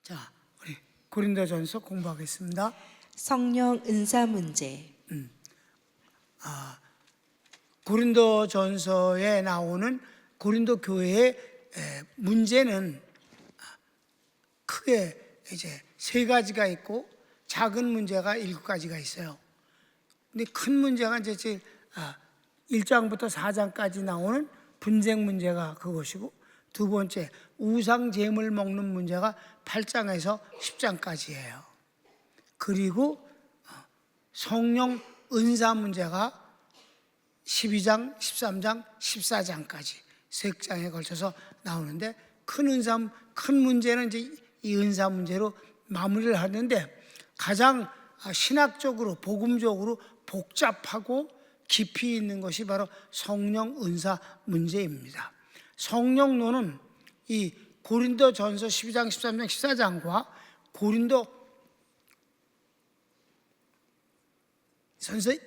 자, 우리 고린도전서 공부하겠습니다. 성령 은사 문제. 고린도전서에 나오는 고린도 교회의 문제는 크게 이제 세 가지가 있고 작은 문제가 7가지가 있어요. 근데 큰 문제가 이제 1장부터 4장까지 나오는 분쟁 문제가 그것이고, 두 번째 우상 제물 먹는 문제가 8장에서 10장까지예요. 그리고 성령 은사 문제가 12장, 13장, 14장까지 세 장에 걸쳐서 나오는데, 큰 문제는 이제 이 은사 문제로 마무리를 하는데, 가장 신학적으로 복음적으로 복잡하고 깊이 있는 것이 바로 성령 은사 문제입니다. 성령론은 이 고린도전서 12장, 13장, 14장과 고린도전서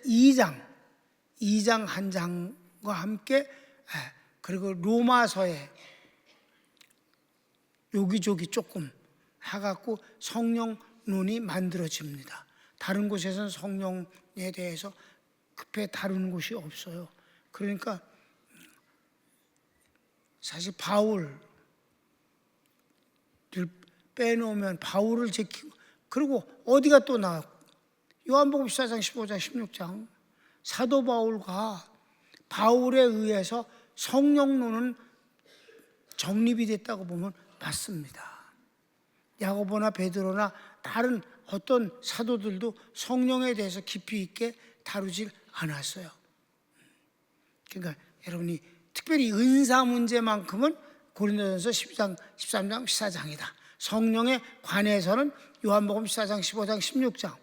2장 한 장과 함께, 그리고 로마서에 여기저기 조금 해갖고 성령론이 만들어집니다. 다른 곳에서는 성령에 대해서 급히 다루는 곳이 없어요. 그러니까 사실 바울을 빼놓으면 바울을 제키고, 그리고 어디가 또 나와? 요한복음 14장, 15장, 16장 사도 바울과 바울에 의해서 성령론은 정립이 됐다고 보면 맞습니다. 야고보나 베드로나 다른 어떤 사도들도 성령에 대해서 깊이 있게 다루질 않았어요. 그러니까 여러분이 특별히 은사 문제만큼은 고린도전서 12장, 13장, 14장이다. 성령에 관해서는 요한복음 14장, 15장, 16장,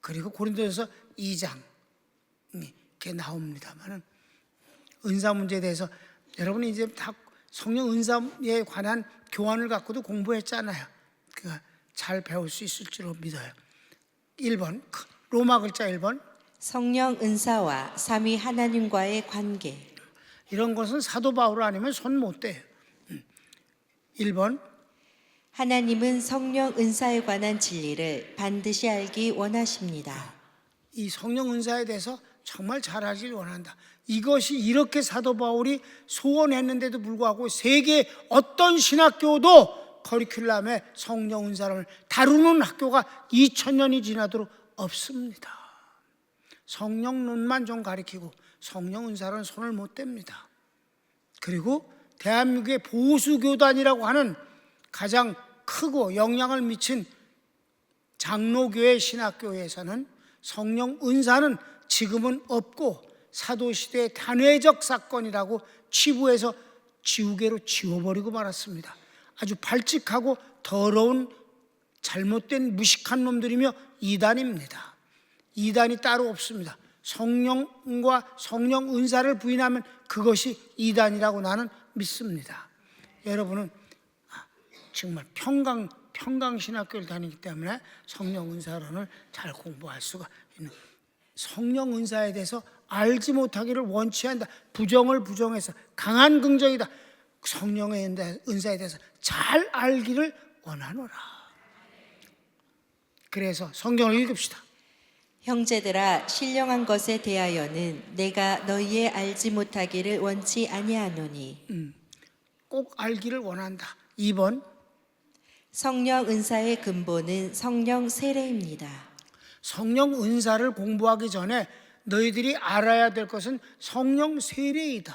그리고 고린도전서 2장 이렇게 나옵니다만은, 은사 문제에 대해서 여러분이 이제 다 성령 은사에 관한 교환을 갖고도 공부했잖아요. 그러니까 잘 배울 수 있을 줄로 믿어요. 1번 로마 글자 1번, 성령 은사와 삼위 하나님과의 관계. 이런 것은 사도 바울 아니면 손 못 대요. 1번 하나님은 성령 은사에 관한 진리를 반드시 알기 원하십니다. 이 성령 은사에 대해서 정말 잘 알길 원한다. 이것이 이렇게 사도 바울이 소원했는데도 불구하고 세계 어떤 신학교도 커리큘럼에 성령 은사를 다루는 학교가 2000년이 지나도록 없습니다. 성령론만 좀 가르치고 성령 은사는 손을 못 댑니다. 그리고 대한민국의 보수교단이라고 하는 가장 크고 영향을 미친 장로교회 신학교에서는 성령 은사는 지금은 없고 사도시대의 단회적 사건이라고 치부해서 지우개로 지워버리고 말았습니다. 아주 발칙하고 더러운 잘못된 무식한 놈들이며 이단입니다. 이단이 따로 없습니다. 성령과 성령 은사를 부인하면 그것이 이단이라고 나는 믿습니다. 여러분은 정말 평강신학교를 다니기 때문에 성령 은사론을 잘 공부할 수가 있는, 성령 은사에 대해서 알지 못하기를 원치 않는다. 부정을 부정해서 강한 긍정이다. 성령의 은사에 대해서 잘 알기를 원하노라. 그래서 성경을 읽읍시다. 형제들아, 신령한 것에 대하여는 내가 너희의 알지 못하기를 원치 아니하노니. 꼭 알기를 원한다. 2번 성령 은사의 근본은 성령 세례입니다. 성령 은사를 공부하기 전에 너희들이 알아야 될 것은 성령 세례이다.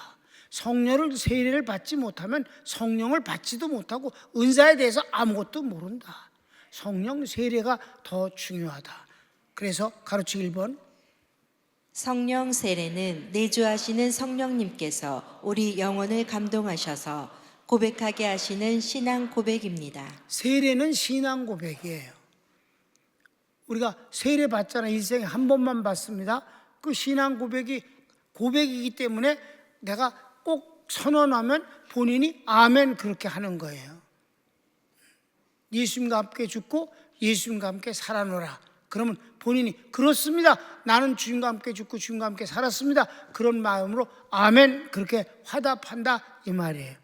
성령을 세례를 받지 못하면 성령을 받지도 못하고 은사에 대해서 아무것도 모른다. 성령 세례가 더 중요하다. 그래서 가르치기 1번 성령 세례는 내주하시는 성령님께서 우리 영혼을 감동하셔서 고백하게 하시는 신앙 고백입니다. 세례는 신앙 고백이에요. 우리가 세례 받잖아. 일생에 한 번만 받습니다. 그 신앙 고백이기 때문에 내가 꼭 선언하면 본인이 아멘 그렇게 하는 거예요. 예수님과 함께 죽고 예수님과 함께 살아노라. 그러면 본인이 그렇습니다. 나는 주님과 함께 죽고 주님과 함께 살았습니다. 그런 마음으로 아멘 그렇게 화답한다 이 말이에요.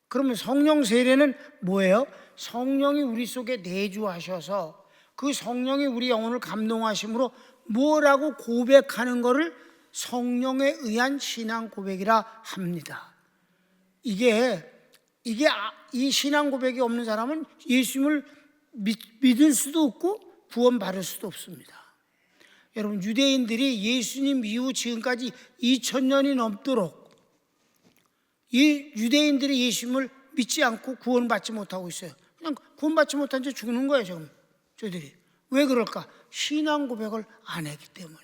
그러면 성령 세례는 뭐예요? 성령이 우리 속에 내주하셔서 그 성령이 우리 영혼을 감동하심으로 뭐라고 고백하는 것을 성령에 의한 신앙 고백이라 합니다. 이 신앙 고백이 없는 사람은 예수님을 믿을 수도 없고 구원받을 수도 없습니다. 여러분, 유대인들이 예수님 이후 지금까지 2000년이 넘도록 이 유대인들이 예수님을 믿지 않고 구원받지 못하고 있어요. 그냥 구원받지 못한 채 죽는 거예요, 지금 저들이. 왜 그럴까? 신앙 고백을 안 했기 때문에.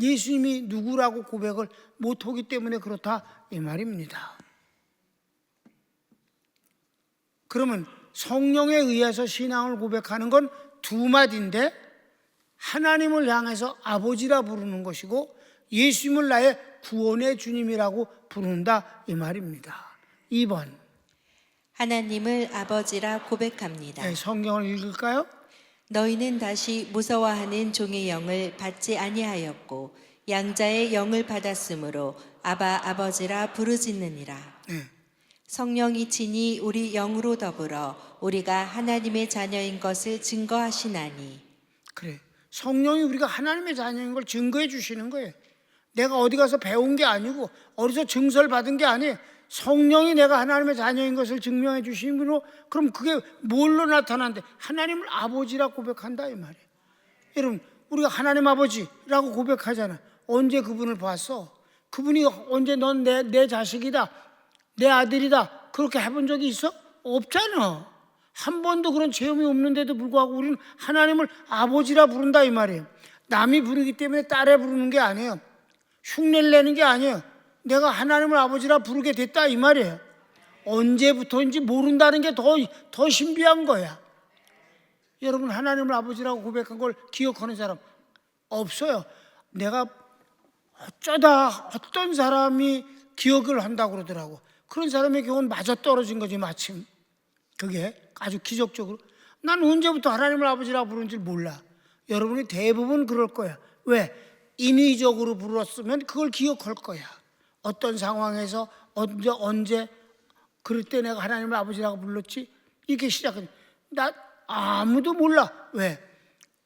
예수님이 누구라고 고백을 못하기 때문에 그렇다 이 말입니다. 그러면 성령에 의해서 신앙을 고백하는 건 두 마디인데, 하나님을 향해서 아버지라 부르는 것이고 예수님을 나의 구원의 주님이라고 부른다 이 말입니다. 2번, 하나님을 아버지라 고백합니다. 네, 성경을 읽을까요? 너희는 다시 무서워하는 종의 영을 받지 아니하였고 양자의 영을 받았으므로 아바 아버지라 부르짖느니라. 네. 성령이 친히 우리 영으로 더불어 우리가 하나님의 자녀인 것을 증거하시나니. 그래, 성령이 우리가 하나님의 자녀인 걸 증거해 주시는 거예요. 내가 어디 가서 배운 게 아니고 어디서 증서를 받은 게 아니에요. 성령이 내가 하나님의 자녀인 것을 증명해 주심으로, 그럼 그게 뭘로 나타나는데? 하나님을 아버지라 고백한다 이 말이에요. 여러분, 우리가 하나님 아버지라고 고백하잖아. 언제 그분을 봤어? 그분이 언제 넌 내 자식이다, 내 아들이다 그렇게 해본 적이 있어? 없잖아. 한 번도 그런 체험이 없는데도 불구하고 우리는 하나님을 아버지라 부른다 이 말이에요. 남이 부르기 때문에 따라 부르는 게 아니에요. 흉내를 내는 게 아니에요. 내가 하나님을 아버지라 부르게 됐다 이 말이에요. 언제부터인지 모른다는 게 더 신비한 거야. 여러분, 하나님을 아버지라고 고백한 걸 기억하는 사람 없어요. 내가 어쩌다 어떤 사람이 기억을 한다고 그러더라고. 그런 사람의 경우는 맞아 떨어진 거지 마침. 그게 아주 기적적으로. 난 언제부터 하나님을 아버지라 부르는 줄 몰라. 여러분이 대부분 그럴 거야. 왜? 인위적으로 불렀으면 그걸 기억할 거야. 어떤 상황에서 언제 그럴 때 내가 하나님을 아버지라고 불렀지? 이렇게 시작해. 나 아무도 몰라. 왜?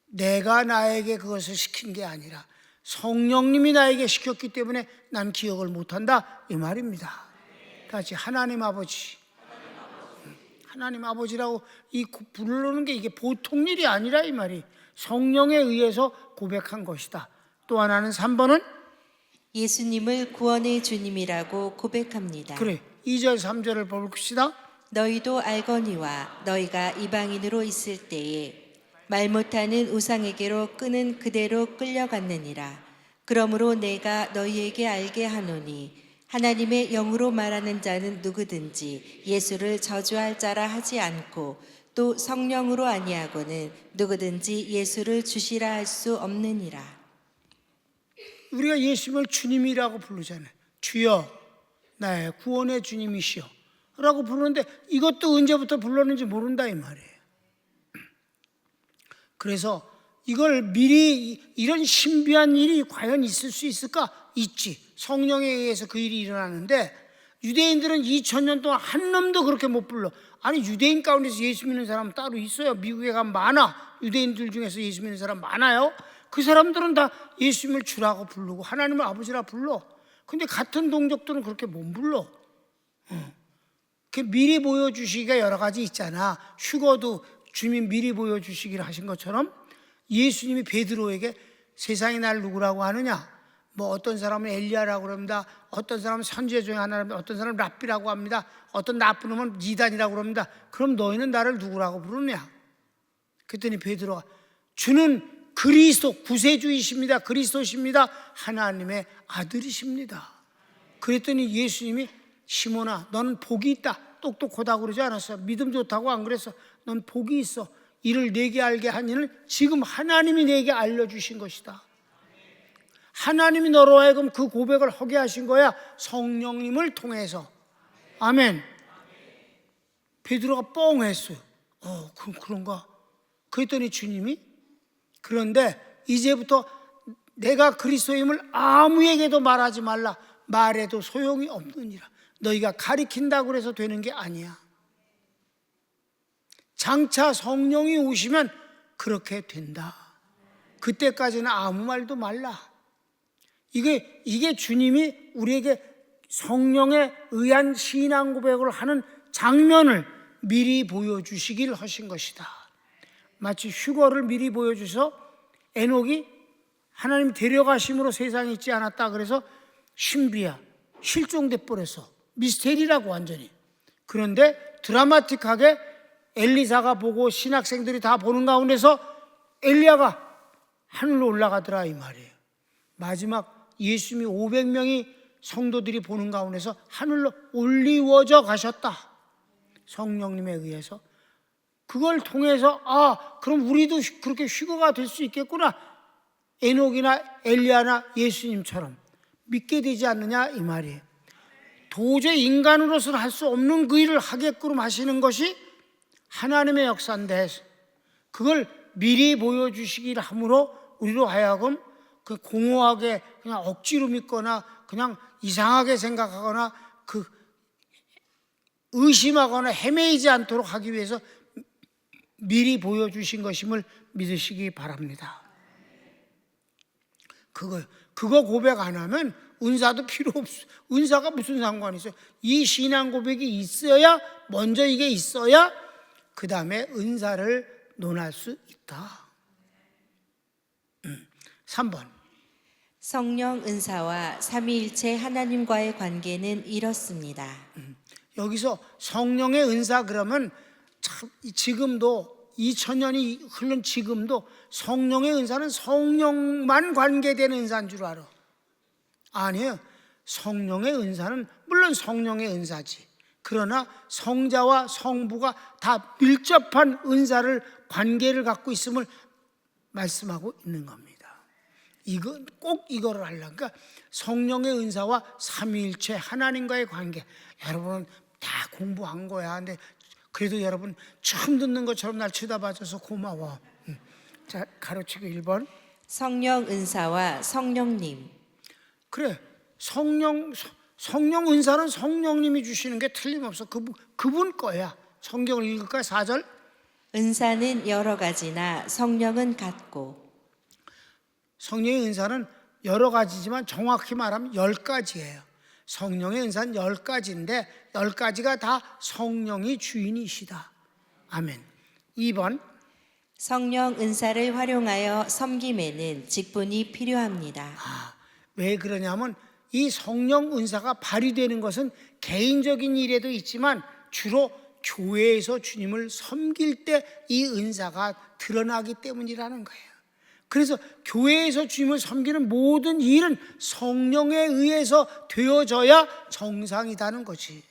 내가 나에게 그것을 시킨 게 아니라 성령님이 나에게 시켰기 때문에 난 기억을 못한다 이 말입니다. 같이 하나님 아버지, 하나님 아버지라고 부르는 게 이게 보통 일이 아니라 이 말이 성령에 의해서 고백한 것이다. 또 하나는 3번은 예수님을 구원의 주님이라고 고백합니다. 그래, 2절 3절을 봅시다. 너희도 알거니와 너희가 이방인으로 있을 때에 말 못하는 우상에게로 끄는 그대로 끌려갔느니라. 그러므로 내가 너희에게 알게 하노니 하나님의 영으로 말하는 자는 누구든지 예수를 저주할 자라 하지 않고 또 성령으로 아니하고는 누구든지 예수를 주시라 할 수 없느니라. 우리가 예수님을 주님이라고 부르잖아요. 주여, 나의 구원의 주님이시여 라고 부르는데 이것도 언제부터 불렀는지 모른다 이 말이에요. 그래서 이걸 미리, 이런 신비한 일이 과연 있을 수 있을까? 있지. 성령에 의해서 그 일이 일어나는데 유대인들은 2000년 동안 한 놈도 그렇게 못 불러. 아니, 유대인 가운데서 예수 믿는 사람 따로 있어요. 미국에 가면 많아. 유대인들 중에서 예수 믿는 사람 많아요. 그 사람들은 다 예수님을 주라고 부르고 하나님을 아버지라 불러. 근데 같은 동족들은 그렇게 못 불러. 그 미리 보여주시기가 여러 가지 있잖아. 휴거도 주님 미리 보여주시기를 하신 것처럼 예수님이 베드로에게 세상이 날 누구라고 하느냐? 뭐 어떤 사람은 엘리야라고 합니다. 어떤 사람은 선지자 중에 하나랍니다. 어떤 사람은 랍비라고 합니다. 어떤 나쁜 놈은 이단이라고 합니다. 그럼 너희는 나를 누구라고 부르냐? 그랬더니 베드로가 주는 그리스도, 구세주이십니다. 그리스도십니다. 하나님의 아들이십니다. 그랬더니 예수님이 시몬아, 너는 복이 있다. 똑똑하다고 그러지 않았어. 믿음 좋다고 안 그랬어. 넌 복이 있어. 이를 내게 알게 한 이는 지금 하나님이 내게 알려주신 것이다. 하나님이 너로 하여금 그 고백을 하게 하신 거야. 성령님을 통해서. 아멘. 베드로가 뻥했어요. 그런가? 그랬더니 주님이 그런데 이제부터 내가 그리스도임을 아무에게도 말하지 말라. 말해도 소용이 없느니라. 너희가 가리킨다고 해서 되는 게 아니야. 장차 성령이 오시면 그렇게 된다. 그때까지는 아무 말도 말라. 이게 주님이 우리에게 성령에 의한 신앙 고백을 하는 장면을 미리 보여주시길 하신 것이다. 마치 휴거를 미리 보여주셔서 에녹이 하나님 데려가심으로 세상에 있지 않았다 그래서 신비야, 실종돼 버렸어. 미스테리라고 완전히. 그런데 드라마틱하게 엘리사가 보고 신학생들이 다 보는 가운데서 엘리야가 하늘로 올라가더라 이 말이에요. 마지막 예수님이 500명이 성도들이 보는 가운데서 하늘로 올리워져 가셨다. 성령님에 의해서. 그걸 통해서 그럼 우리도 그렇게 휴거가 될 수 있겠구나. 에녹이나 엘리야나 예수님처럼 믿게 되지 않느냐 이 말이에요. 도저히 인간으로서는 할 수 없는 그 일을 하게끔 하시는 것이 하나님의 역사인데 그걸 미리 보여주시기를 함으로 우리로 하여금 그 공허하게 그냥 억지로 믿거나 그냥 이상하게 생각하거나 그 의심하거나 헤매이지 않도록 하기 위해서 미리 보여주신 것임을 믿으시기 바랍니다. 그거 고백 안 하면 은사도 필요 없어. 은사가 무슨 상관이 있어요? 이 신앙 고백이 있어야, 먼저 이게 있어야 그 다음에 은사를 논할 수 있다. 3번. 성령 은사와 삼위일체 하나님과의 관계는 이렇습니다. 여기서 성령의 은사 그러면 참 지금도 2000년이 흐른 지금도 성령의 은사는 성령만 관계되는 은사인 줄 알아. 아니에요. 성령의 은사는 물론 성령의 은사지. 그러나 성자와 성부가 다 밀접한 은사를 관계를 갖고 있음을 말씀하고 있는 겁니다. 꼭 이거를 하려니까 성령의 은사와 삼위일체 하나님과의 관계. 여러분은 다 공부한 거야. 근데 그래도 여러분 처음 듣는 것처럼 날 쳐다봐줘서 고마워. 자, 가르치고 1번. 성령 은사와 성령님. 그래, 성령 은사는 성령님이 주시는 게 틀림없어. 그분 거야. 성경을 읽을까요? 4절. 은사는 여러 가지나 성령은 같고. 성령의 은사는 여러 가지지만 정확히 말하면 10가지예요. 성령의 은사는 10가지인데 10가지가 다 성령이 주인이시다. 아멘. 2번. 성령 은사를 활용하여 섬김에는 직분이 필요합니다. 왜 그러냐면 이 성령 은사가 발휘되는 것은 개인적인 일에도 있지만 주로 교회에서 주님을 섬길 때 이 은사가 드러나기 때문이라는 거예요. 그래서 교회에서 주님을 섬기는 모든 일은 성령에 의해서 되어져야 정상이라는 거지.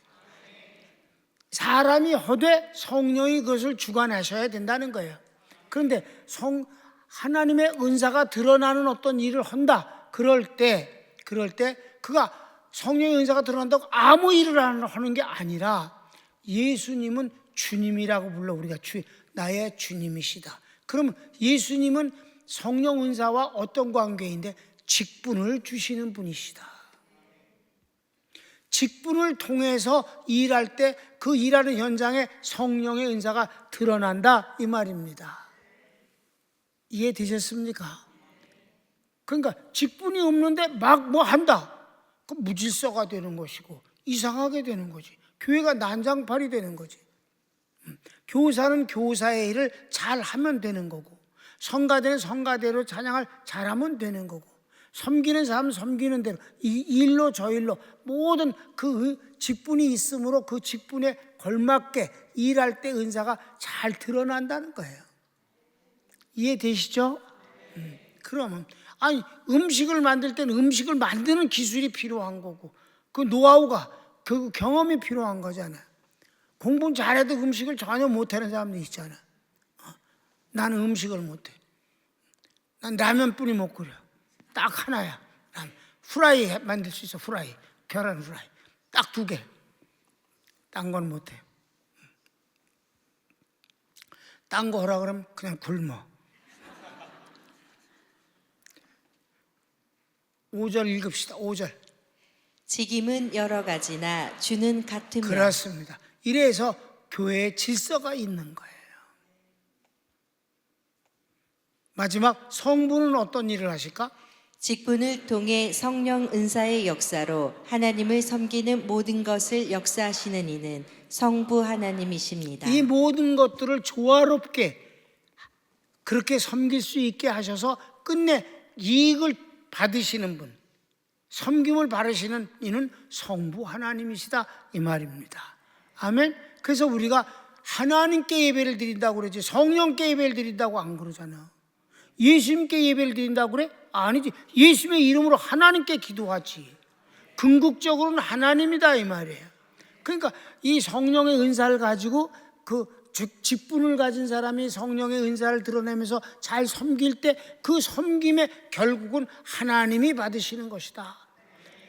사람이 허되 성령이 그것을 주관하셔야 된다는 거예요. 그런데 하나님의 은사가 드러나는 어떤 일을 한다. 그럴 때 그가 성령의 은사가 드러난다고 아무 일을 하는 게 아니라 예수님은 주님이라고 불러. 우리가 나의 주님이시다. 그럼 예수님은 성령 은사와 어떤 관계인데 직분을 주시는 분이시다. 직분을 통해서 일할 때 그 일하는 현장에 성령의 은사가 드러난다 이 말입니다. 이해되셨습니까? 그러니까 직분이 없는데 막 뭐 한다. 그 무질서가 되는 것이고 이상하게 되는 거지. 교회가 난장판이 되는 거지. 교사는 교사의 일을 잘하면 되는 거고 성가대는 성가대로 찬양을 잘하면 되는 거고 섬기는 사람은 섬기는 대로 이 일로 저 일로 모든 그 직분이 있으므로 그 직분에 걸맞게 일할 때 은사가 잘 드러난다는 거예요. 이해되시죠? 그러면 음식을 만들 때는 음식을 만드는 기술이 필요한 거고 그 노하우가 그 경험이 필요한 거잖아요. 공부는 잘해도 음식을 전혀 못하는 사람도 있잖아. 나는 음식을 못해. 난 라면뿐이 못 끓여. 딱 하나야. 후라이 만들 수 있어. 후라이. 계란 후라이. 딱 2개. 딴 건 못해. 딴 거 하라 그러면 그냥 굶어. 5절 읽읍시다. 5절. 직임은 여러 가지나 주는 같으며 그렇습니다. 이래서 교회에 질서가 있는 거예요. 마지막 성부는 어떤 일을 하실까? 직분을 통해 성령 은사의 역사로 하나님을 섬기는 모든 것을 역사하시는 이는 성부 하나님이십니다. 이 모든 것들을 조화롭게 그렇게 섬길 수 있게 하셔서 끝내 이익을 받으시는 분, 섬김을 받으시는 이는 성부 하나님이시다 이 말입니다. 아멘. 그래서 우리가 하나님께 예배를 드린다고 그러지 성령께 예배를 드린다고 안 그러잖아. 예수님께 예배를 드린다고 그래? 아니지. 예수님의 이름으로 하나님께 기도하지. 궁극적으로는 하나님이다 이 말이에요. 그러니까 이 성령의 은사를 가지고 그 직분을 가진 사람이 성령의 은사를 드러내면서 잘 섬길 때 그 섬김의 결국은 하나님이 받으시는 것이다.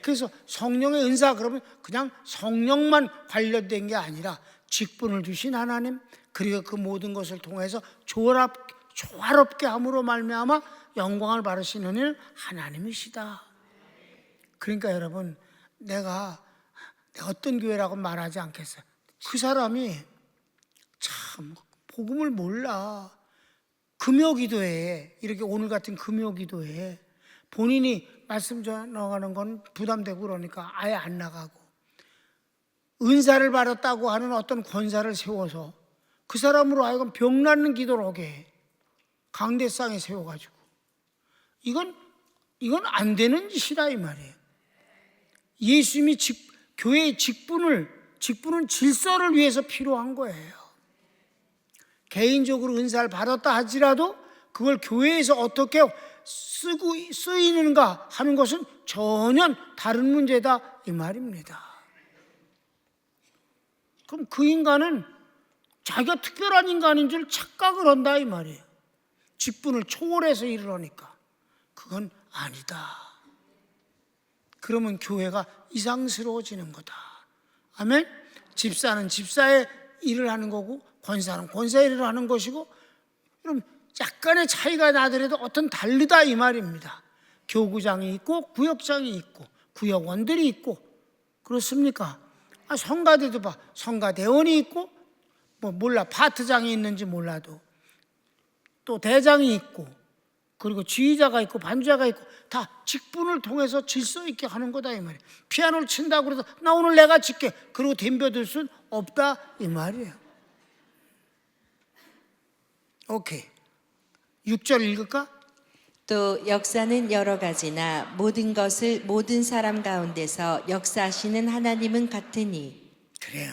그래서 성령의 은사 그러면 그냥 성령만 관련된 게 아니라 직분을 주신 하나님, 그리고 그 모든 것을 통해서 조화롭게 함으로 말미암아 영광을 받으시는 이는 하나님이시다. 그러니까 여러분, 내가 어떤 교회라고 말하지 않겠어요. 그 사람이 참 복음을 몰라. 금요기도회, 이렇게 오늘 같은 금요기도회 본인이 말씀 전하는 건 부담되고 그러니까 아예 안 나가고, 은사를 받았다고 하는 어떤 권사를 세워서 그 사람으로 하여금 병 낫는 기도를 하게 해. 강대상에 세워가지고. 이건 안 되는 짓이다 이 말이에요. 예수님이 교회의 직분은 질서를 위해서 필요한 거예요. 개인적으로 은사를 받았다 하지라도 그걸 교회에서 어떻게 쓰이는가 하는 것은 전혀 다른 문제다 이 말입니다. 그럼 그 인간은 자기가 특별한 인간인 줄 착각을 한다 이 말이에요. 직분을 초월해서 일을 하니까. 그건 아니다. 그러면 교회가 이상스러워지는 거다. 아멘? 집사는 집사의 일을 하는 거고 권사는 권사의 일을 하는 것이고, 그럼 약간의 차이가 나더라도 어떤 다르다 이 말입니다. 교구장이 있고 구역장이 있고 구역원들이 있고, 그렇습니까? 성가대도 봐. 성가대원이 있고 몰라 파트장이 있는지 몰라도 또 대장이 있고, 그리고 지휘자가 있고 반주자가 있고, 다 직분을 통해서 질서 있게 하는 거다 이 말이에요. 피아노를 친다고 그래서 나 오늘 내가 칠게 그리고 덤벼들 수는 없다 이 말이에요. 오케이. 6절 읽을까? 또 역사는 여러 가지나 모든 것을 모든 사람 가운데서 역사하시는 하나님은 같으니. 그래요.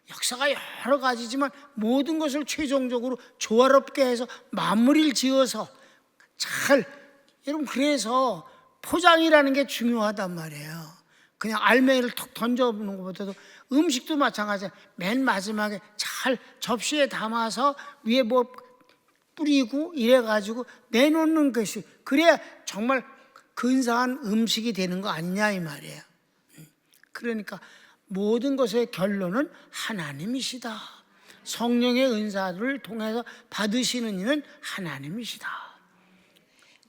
역사가 여러 가지지만 모든 것을 최종적으로 조화롭게 해서 마무리를 지어서 잘, 여러분 그래서 포장이라는 게 중요하단 말이에요. 그냥 알맹이를 톡 던져보는 것보다도 음식도 마찬가지야. 맨 마지막에 잘 접시에 담아서 위에 뭐 뿌리고 이래가지고 내놓는 것이, 그래야 정말 근사한 음식이 되는 거 아니냐 이 말이에요. 그러니까 모든 것의 결론은 하나님이시다. 성령의 은사를 통해서 받으시는 이는 하나님이시다.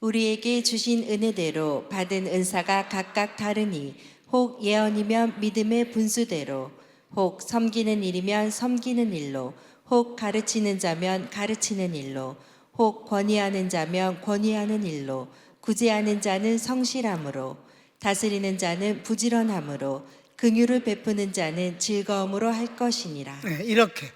우리에게 주신 은혜대로 받은 은사가 각각 다르니 혹 예언이면 믿음의 분수대로, 혹 섬기는 일이면 섬기는 일로, 혹 가르치는 자면 가르치는 일로, 혹 권위하는 자면 권위하는 일로, 구제하는 자는 성실함으로, 다스리는 자는 부지런함으로, 긍휼을 베푸는 자는 즐거움으로 할 것이니라. 네, 이렇게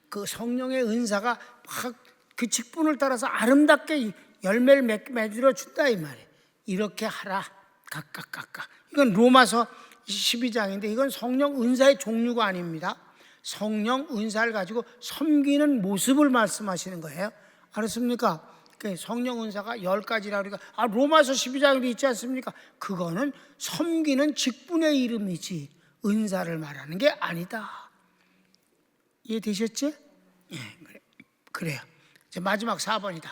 그 성령의 은사가 확 그 직분을 따라서 아름답게 열매를 맺어 준다 이 말이에요. 이렇게 하라 각각. 이건 로마서 12장인데 이건 성령 은사의 종류가 아닙니다. 성령 은사를 가지고 섬기는 모습을 말씀하시는 거예요. 알았습니까? 성령 은사가 10가지라 우리가 로마서 12장에도 있지 않습니까? 그거는 섬기는 직분의 이름이지 은사를 말하는 게 아니다. 이해되셨지? 예, 그래요. 이제 마지막 4번이다.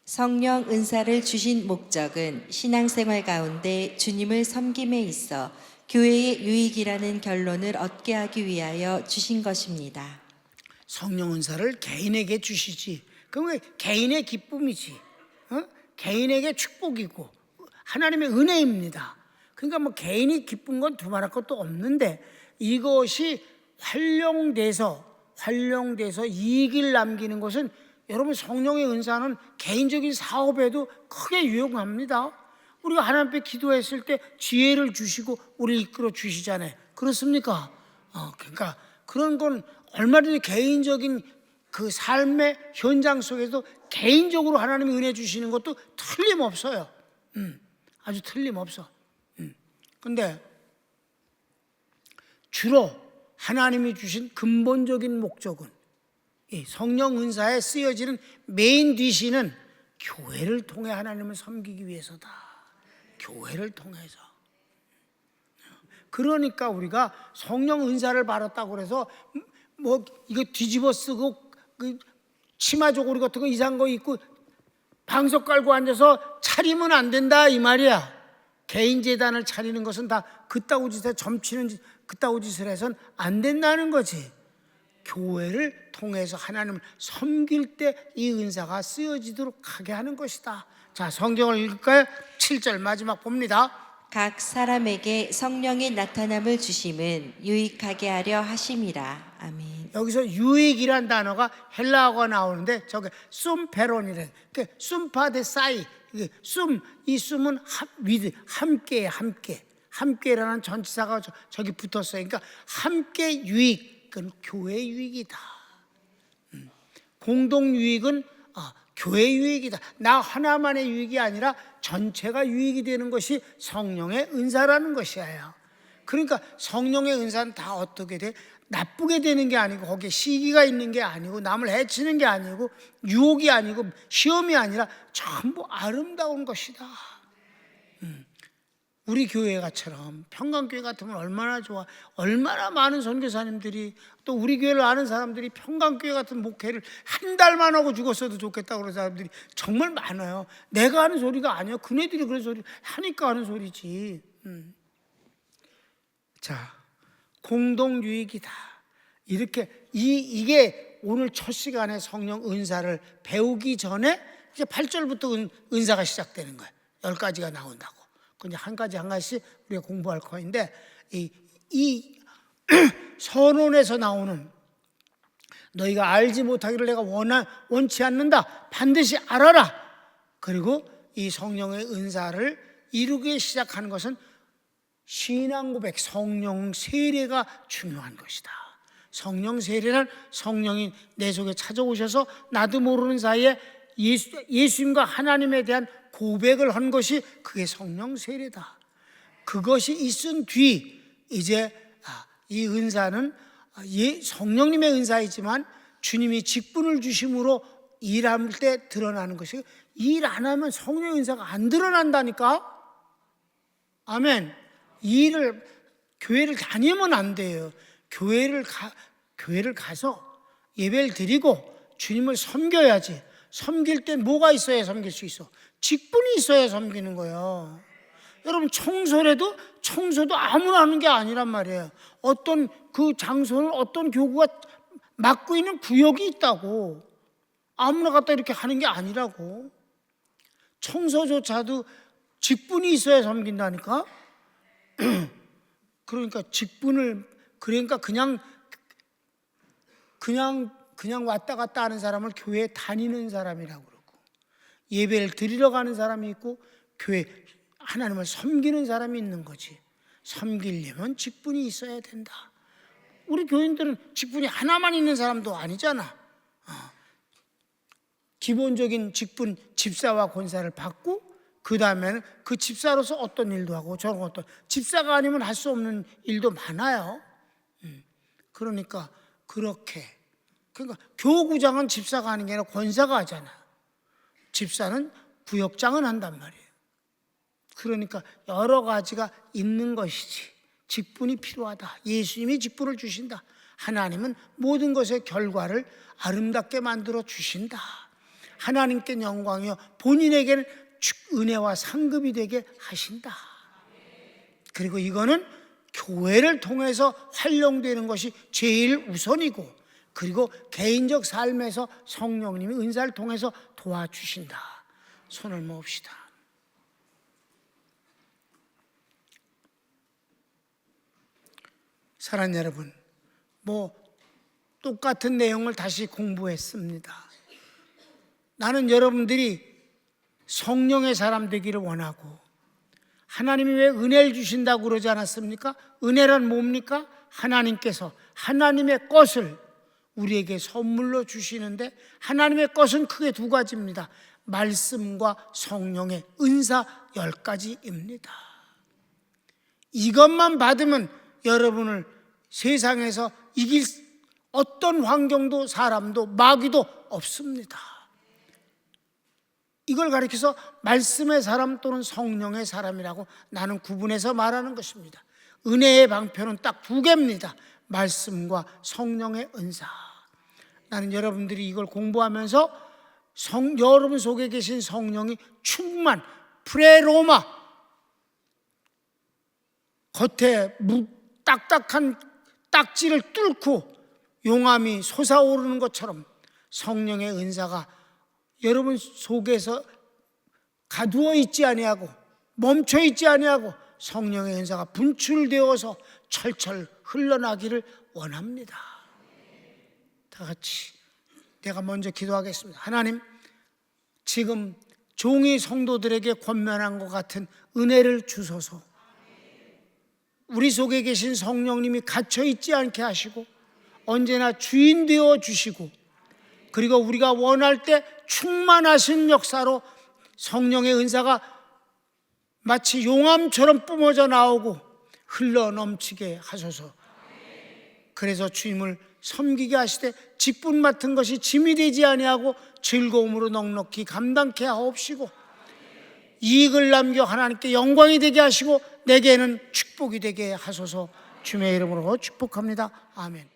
성령 은사를 주신 목적은 신앙생활 가운데 주님을 섬김에 있어 교회의 유익이라는 결론을 얻게 하기 위하여 주신 것입니다. 성령 은사를 개인에게 주시지. 그럼 개인의 기쁨이지. 개인에게 축복이고 하나님의 은혜입니다. 그러니까 뭐 개인이 기쁜 건 두말할 것도 없는데 이것이 활용돼서 이익을 남기는 것은 여러분 성령의 은사는 개인적인 사업에도 크게 유용합니다. 우리가 하나님 앞에 기도했을 때 지혜를 주시고 우리를 이끌어 주시잖아요. 그렇습니까? 그러니까 그런 건 얼마든지 개인적인 그 삶의 현장 속에서 개인적으로 하나님이 은혜 주시는 것도 틀림없어요. 아주 틀림없어. 근데 주로 하나님이 주신 근본적인 목적은 이 성령 은사에 쓰여지는 메인 디시는 교회를 통해 하나님을 섬기기 위해서다. 교회를 통해서. 그러니까 우리가 성령 은사를 받았다고 그래서 뭐 이거 뒤집어 쓰고 그 치마 조거리 같은 거 이상한 거 입고 방석 깔고 앉아서 차리면 안 된다 이 말이야. 개인 재단을 차리는 것은 다 그따구 짓에 점치는 그따구 짓을 해서는 안 된다는 거지. 교회를 통해서 하나님을 섬길 때 이 은사가 쓰여지도록 하게 하는 것이다. 자, 성경을 읽을까요? 7절 마지막 봅니다. 각 사람에게 성령의 나타남을 주심은 유익하게 하려 하심이라. 아멘. 여기서 유익이란 단어가 헬라어가 나오는데 저게 숨페론이래. 숨파데사이. 이 숨은 위드 함께 함께라는 전치사가 저기 붙었어요. 그러니까 함께 유익, 그건 교회 유익이다. 공동 유익은 교회 유익이다. 나 하나만의 유익이 아니라 전체가 유익이 되는 것이 성령의 은사라는 것이에요. 그러니까 성령의 은사는 다 어떻게 돼? 나쁘게 되는 게 아니고 거기에 시기가 있는 게 아니고 남을 해치는 게 아니고 유혹이 아니고 시험이 아니라 전부 아름다운 것이다. 우리 교회가처럼 평강교회 같으면 얼마나 좋아. 얼마나 많은 선교사님들이 또 우리 교회를 아는 사람들이 평강교회 같은 목회를 한 달만 하고 죽었어도 좋겠다고 그러는 사람들이 정말 많아요. 내가 하는 소리가 아니야. 그네들이 그런 소리 하니까 하는 소리지. 자, 공동유익이다. 이렇게 이게 오늘 첫 시간에 성령 은사를 배우기 전에 이제 8절부터 은사가 시작되는 거예요. 10가지가 나온다고. 그냥 한 가지씩 우리가 공부할 거인데 이 선언에서 나오는 너희가 알지 못하기를 내가 원치 않는다. 반드시 알아라. 그리고 이 성령의 은사를 이루기 시작하는 것은 신앙 고백, 성령 세례가 중요한 것이다. 성령 세례는 성령이 내 속에 찾아오셔서 나도 모르는 사이에 예수님과 하나님에 대한 고백을 한 것이 그게 성령 세례다. 그것이 있은 뒤 이제 이 은사는 성령님의 은사이지만 주님이 직분을 주심으로 일할 때 드러나는 것이 일 안 하면 성령의 은사가 안 드러난다니까. 아멘. 교회를 다니면 안 돼요. 교회를 가서 예배를 드리고 주님을 섬겨야지. 섬길 때 뭐가 있어야 섬길 수 있어? 직분이 있어야 섬기는 거예요. 여러분 청소도 아무나 하는 게 아니란 말이에요. 어떤 그 장소는 어떤 교구가 맡고 있는 구역이 있다고. 아무나 갖다 이렇게 하는 게 아니라고. 청소조차도 직분이 있어야 섬긴다니까. 그러니까 그러니까 그냥 왔다 갔다 하는 사람을 교회에 다니는 사람이라고 그러고, 예배를 드리러 가는 사람이 있고 교회 하나님을 섬기는 사람이 있는 거지. 섬기려면 직분이 있어야 된다. 우리 교인들은 직분이 하나만 있는 사람도 아니잖아. 기본적인 직분, 집사와 권사를 받고 그 다음에는 그 집사로서 어떤 일도 하고 저런 어떤 집사가 아니면 할 수 없는 일도 많아요. 그러니까 그러니까 교구장은 집사가 하는 게 아니라 권사가 하잖아. 집사는 구역장은 한단 말이에요. 그러니까 여러 가지가 있는 것이지. 직분이 필요하다. 예수님이 직분을 주신다. 하나님은 모든 것의 결과를 아름답게 만들어 주신다. 하나님께 영광이요 본인에게는 은혜와 상급이 되게 하신다. 그리고 이거는 교회를 통해서 활용되는 것이 제일 우선이고, 그리고 개인적 삶에서 성령님이 은사를 통해서 도와주신다. 손을 모읍시다. 사랑하는 여러분, 똑같은 내용을 다시 공부했습니다. 나는 여러분들이 성령의 사람 되기를 원하고, 하나님이 왜 은혜를 주신다고 그러지 않았습니까? 은혜란 뭡니까? 하나님께서 하나님의 것을 우리에게 선물로 주시는데, 하나님의 것은 크게 두 가지입니다. 말씀과 성령의 은사 10가지입니다. 이것만 받으면 여러분을 세상에서 이길 어떤 환경도 사람도 마귀도 없습니다. 이걸 가리켜서 말씀의 사람 또는 성령의 사람이라고 나는 구분해서 말하는 것입니다. 은혜의 방편은 딱 두 개입니다. 말씀과 성령의 은사. 나는 여러분들이 이걸 공부하면서 여러분 속에 계신 성령이 충만, 프레로마, 겉에 딱딱한 딱지를 뚫고 용암이 솟아오르는 것처럼 성령의 은사가 여러분 속에서 가두어 있지 아니하고 멈춰 있지 아니하고 성령의 은사가 분출되어서 철철 흘러나기를 원합니다. 다 같이 내가 먼저 기도하겠습니다. 하나님, 지금 종이 성도들에게 권면한 것 같은 은혜를 주소서. 우리 속에 계신 성령님이 갇혀 있지 않게 하시고 언제나 주인 되어 주시고, 그리고 우리가 원할 때 충만하신 역사로 성령의 은사가 마치 용암처럼 뿜어져 나오고 흘러 넘치게 하소서. 그래서 주님을 섬기게 하시되 직분 맡은 것이 짐이 되지 아니하고 즐거움으로 넉넉히 감당케 하옵시고, 이익을 남겨 하나님께 영광이 되게 하시고 내게는 축복이 되게 하소서. 주님의 이름으로 축복합니다. 아멘.